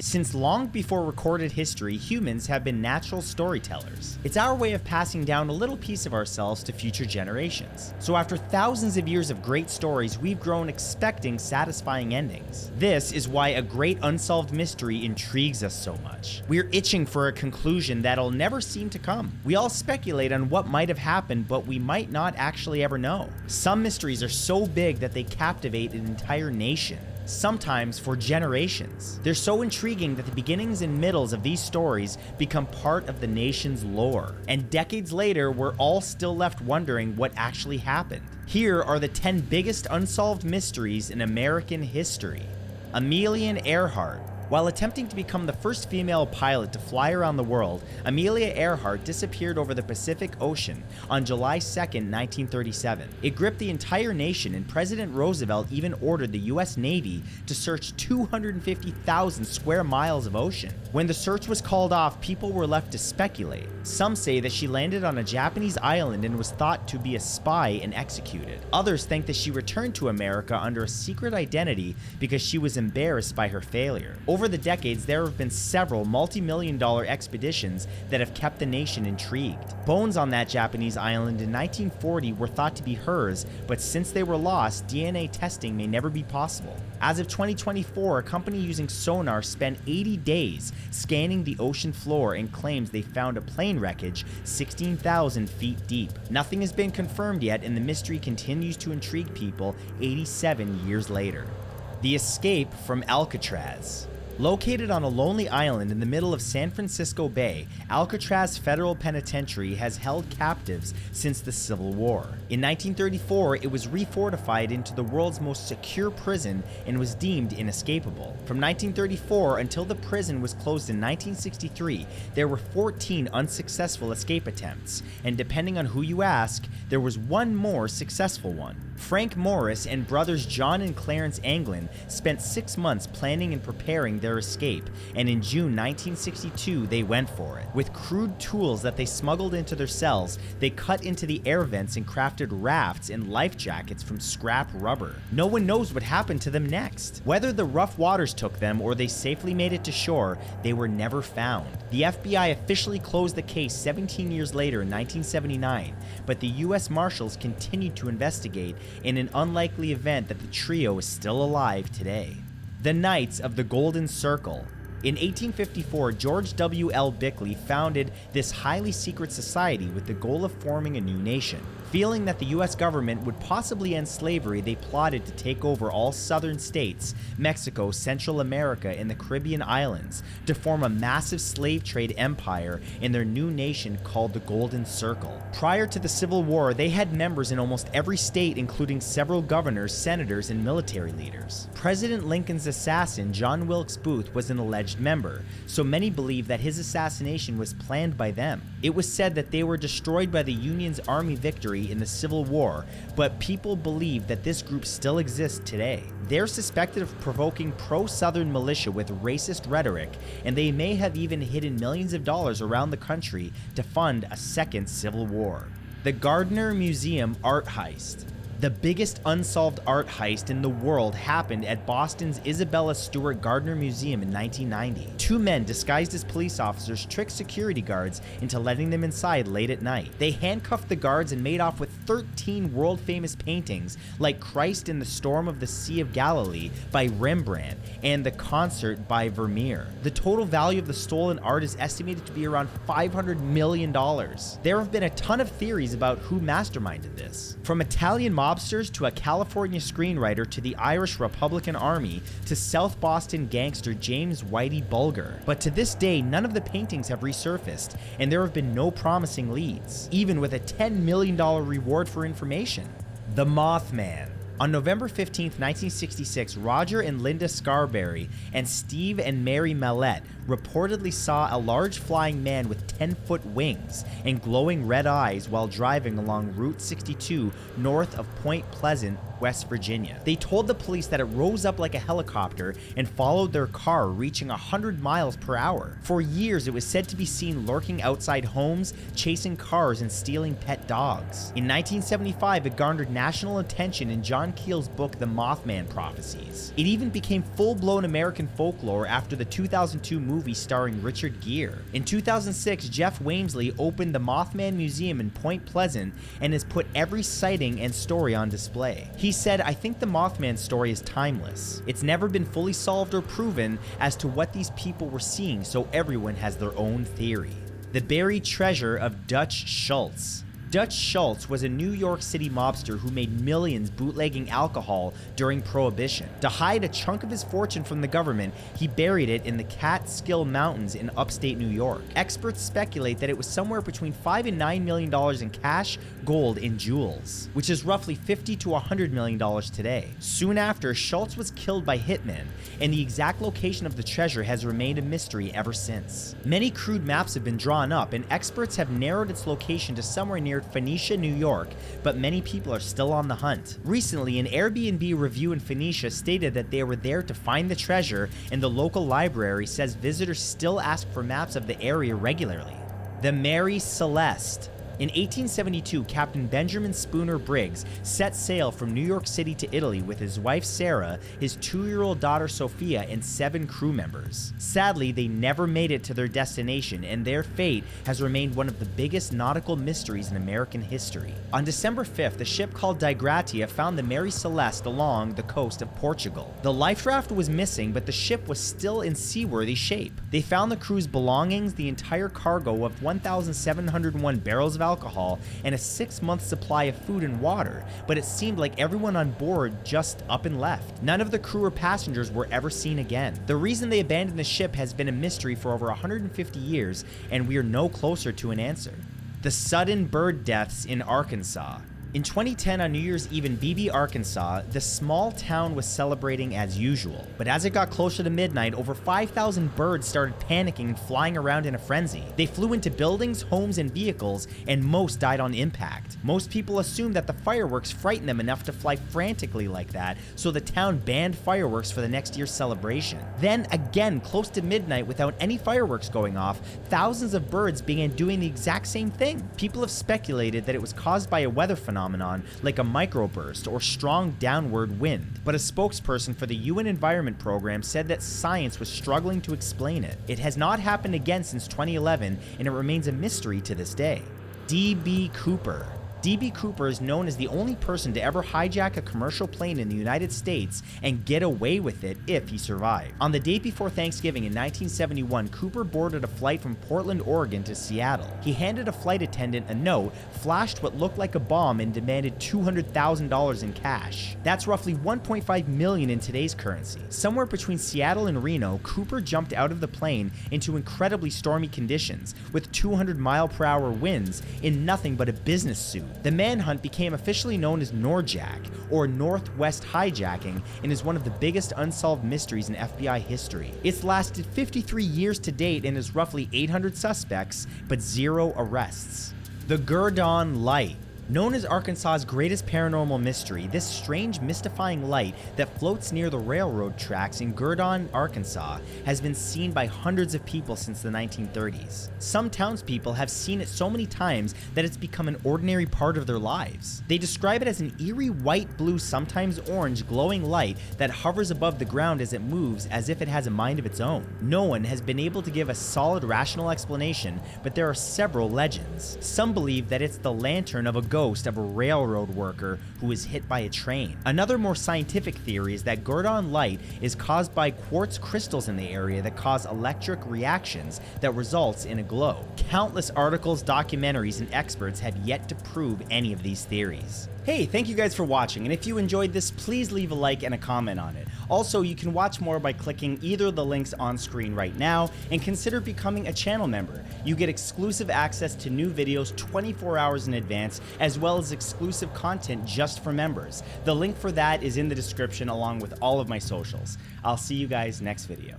Since long before recorded history, humans have been natural storytellers. It's our way of passing down a little piece of ourselves to future generations. So after thousands of years of great stories, we've grown expecting satisfying endings. This is why a great unsolved mystery intrigues us so much. We're itching for a conclusion that'll never seem to come. We all speculate on what might have happened, but we might not actually ever know. Some mysteries are so big that they captivate an entire nation, sometimes for generations. They're so intriguing that the beginnings and middles of these stories become part of the nation's lore. And decades later, we're all still left wondering what actually happened. Here are the 10 biggest unsolved mysteries in American history. Amelia Earhart. While attempting to become the first female pilot to fly around the world, Amelia Earhart disappeared over the Pacific Ocean on July 2, 1937. It gripped the entire nation, and President Roosevelt even ordered the US Navy to search 250,000 square miles of ocean. When the search was called off, people were left to speculate. Some say that she landed on a Japanese island and was thought to be a spy and executed. Others think that she returned to America under a secret identity because she was embarrassed by her failure. Over the decades, there have been several multi-million-dollar expeditions that have kept the nation intrigued. Bones on that Japanese island in 1940 were thought to be hers, but since they were lost, DNA testing may never be possible. As of 2024, a company using sonar spent 80 days scanning the ocean floor and claims they found a plane wreckage 16,000 feet deep. Nothing has been confirmed yet, and the mystery continues to intrigue people 87 years later. The escape from Alcatraz. Located on a lonely island in the middle of San Francisco Bay, Alcatraz Federal Penitentiary has held captives since the Civil War. In 1934, it was refortified into the world's most secure prison and was deemed inescapable. From 1934 until the prison was closed in 1963, there were 14 unsuccessful escape attempts, and depending on who you ask, there was one more successful one. Frank Morris and brothers John and Clarence Anglin spent 6 months planning and preparing their escape, and in June 1962 they went for it. With crude tools that they smuggled into their cells, they cut into the air vents and crafted rafts and life jackets from scrap rubber. No one knows what happened to them next. Whether the rough waters took them or they safely made it to shore, they were never found. The FBI officially closed the case 17 years later in 1979, but the US Marshals continued to investigate in an unlikely event that the trio is still alive today. The Knights of the Golden Circle. In 1854, George W. L. Bickley founded this highly secret society with the goal of forming a new nation. Feeling that the US government would possibly end slavery, they plotted to take over all southern states, Mexico, Central America, and the Caribbean islands to form a massive slave trade empire in their new nation called the Golden Circle. Prior to the Civil War, they had members in almost every state, including several governors, senators, and military leaders. President Lincoln's assassin, John Wilkes Booth, was an alleged member, so many believe that his assassination was planned by them. It was said that they were destroyed by the Union's army victory in the Civil War, but people believe that this group still exists today. They're suspected of provoking pro-Southern militia with racist rhetoric, and they may have even hidden millions of dollars around the country to fund a second Civil War. The Gardner Museum Art Heist. The biggest unsolved art heist in the world happened at Boston's Isabella Stewart Gardner Museum in 1990. Two men disguised as police officers tricked security guards into letting them inside late at night. They handcuffed the guards and made off with 13 world-famous paintings like Christ in the Storm of the Sea of Galilee by Rembrandt and The Concert by Vermeer. The total value of the stolen art is estimated to be around $500 million. There have been a ton of theories about who masterminded this. From Italian mobsters to a California screenwriter to the Irish Republican Army to South Boston gangster James Whitey Bulger. But to this day, none of the paintings have resurfaced, and there have been no promising leads, even with a $10 million reward for information. The Moth Man. On November 15, 1966, Roger and Linda Scarberry and Steve and Mary Celeste reportedly saw a large flying man with 10-foot wings and glowing red eyes while driving along Route 62 north of Point Pleasant, West Virginia. They told the police that it rose up like a helicopter and followed their car, reaching 100 miles per hour. For years, it was said to be seen lurking outside homes, chasing cars, and stealing pet dogs. In 1975, it garnered national attention in John Keel's book, The Moth Man Prophecies. It even became full-blown American folklore after the 2002 movie starring Richard Gere. In 2006, Jeff Wamesley opened the Moth Man Museum in Point Pleasant and has put every sighting and story on display. He said, "I think the Mothman story is timeless. It's never been fully solved or proven as to what these people were seeing, so everyone has their own theory." The buried treasure of Dutch Schultz. Dutch Schultz was a New York City mobster who made millions bootlegging alcohol during Prohibition. To hide a chunk of his fortune from the government, he buried it in the Catskill Mountains in upstate New York. Experts speculate that it was somewhere between $5 and $9 million in cash, gold, and jewels, which is roughly $50 to $100 million today. Soon after, Schultz was killed by hitmen, and the exact location of the treasure has remained a mystery ever since. Many crude maps have been drawn up, and experts have narrowed its location to somewhere near Phoenicia, New York, but many people are still on the hunt. Recently, an Airbnb review in Phoenicia stated that they were there to find the treasure, and the local library says visitors still ask for maps of the area regularly. The Mary Celeste. In 1872, Captain Benjamin Spooner Briggs set sail from New York City to Italy with his wife Sarah, his 2-year-old daughter Sophia, and 7 crew members. Sadly, they never made it to their destination, and their fate has remained one of the biggest nautical mysteries in American history. On December 5th, a ship called Di Gratia found the Mary Celeste along the coast of Portugal. The life raft was missing, but the ship was still in seaworthy shape. They found the crew's belongings, the entire cargo of 1,701 barrels of alcohol, and a 6-month supply of food and water, but it seemed like everyone on board just up and left. None of the crew or passengers were ever seen again. The reason they abandoned the ship has been a mystery for over 150 years, and we are no closer to an answer. The sudden bird deaths in Arkansas. In 2010, on New Year's Eve in Beebe, Arkansas, the small town was celebrating as usual. But as it got closer to midnight, over 5,000 birds started panicking and flying around in a frenzy. They flew into buildings, homes, and vehicles, and most died on impact. Most people assumed that the fireworks frightened them enough to fly frantically like that, so the town banned fireworks for the next year's celebration. Then, again, close to midnight, without any fireworks going off, thousands of birds began doing the exact same thing. People have speculated that it was caused by a weather phenomenon like a microburst or strong downward wind, but a spokesperson for the UN Environment Program said that science was struggling to explain it. It has not happened again since 2011, and it remains a mystery to this day. D.B. Cooper. D.B. Cooper is known as the only person to ever hijack a commercial plane in the United States and get away with it if he survived. On the day before Thanksgiving in 1971, Cooper boarded a flight from Portland, Oregon to Seattle. He handed a flight attendant a note, flashed what looked like a bomb, and demanded $200,000 in cash. That's roughly $1.5 million in today's currency. Somewhere between Seattle and Reno, Cooper jumped out of the plane into incredibly stormy conditions with 200-mile-per-hour winds in nothing but a business suit. The manhunt became officially known as Norjack, or Northwest Hijacking, and is one of the biggest unsolved mysteries in FBI history. It's lasted 53 years to date and is roughly 800 suspects, but 0 arrests. The Gurdon Light. Known as Arkansas's greatest paranormal mystery, this strange, mystifying light that floats near the railroad tracks in Gurdon, Arkansas, has been seen by hundreds of people since the 1930s. Some townspeople have seen it so many times that it's become an ordinary part of their lives. They describe it as an eerie white, blue, sometimes orange, glowing light that hovers above the ground as it moves, as if it has a mind of its own. No one has been able to give a solid, rational explanation, but there are several legends. Some believe that it's the lantern of a ghost of a railroad worker who was hit by a train. Another more scientific theory is that Gurdon Light is caused by quartz crystals in the area that cause electric reactions that results in a glow. Countless articles, documentaries, and experts have yet to prove any of these theories. Hey, thank you guys for watching, and if you enjoyed this, please leave a like and a comment on it. Also, you can watch more by clicking either of the links on screen right now, and consider becoming a channel member. You get exclusive access to new videos 24 hours in advance, as well as exclusive content just for members. The link for that is in the description along with all of my socials. I'll see you guys next video.